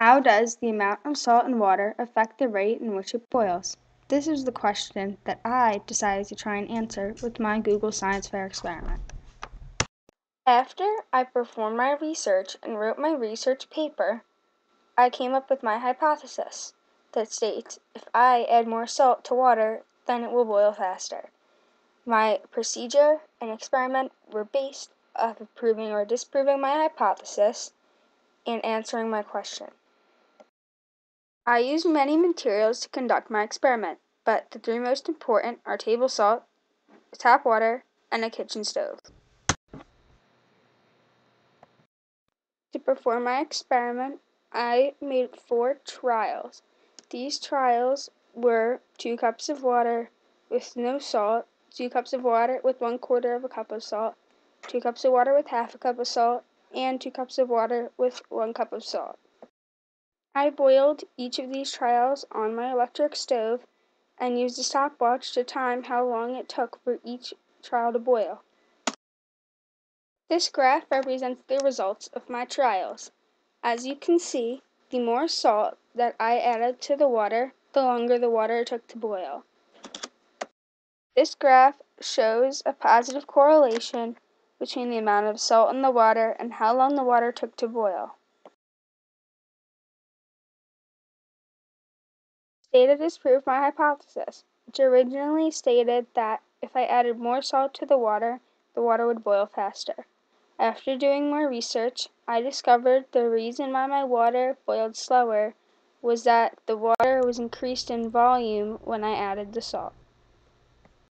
How does the amount of salt in water affect the rate in which it boils? This is the question that I decided to try and answer with my Google Science Fair experiment. After I performed my research and wrote my research paper, I came up with my hypothesis that states if I add more salt to water, then it will boil faster. My procedure and experiment were based off of proving or disproving my hypothesis and answering my question. I used many materials to conduct my experiment, but the three most important are table salt, tap water, and a kitchen stove. To perform my experiment, I made 4 trials. These trials were 2 cups of water with no salt, 2 cups of water with 1/4 of a cup of salt, 2 cups of water with half a cup of salt, and 2 cups of water with 1 cup of salt. I boiled each of these trials on my electric stove and used a stopwatch to time how long it took for each trial to boil. This graph represents the results of my trials. As you can see, the more salt that I added to the water, the longer the water took to boil. This graph shows a positive correlation between the amount of salt in the water and how long the water took to boil. Data disproved my hypothesis, which originally stated that if I added more salt to the water would boil faster. After doing more research, I discovered the reason why my water boiled slower was that the water was increased in volume when I added the salt.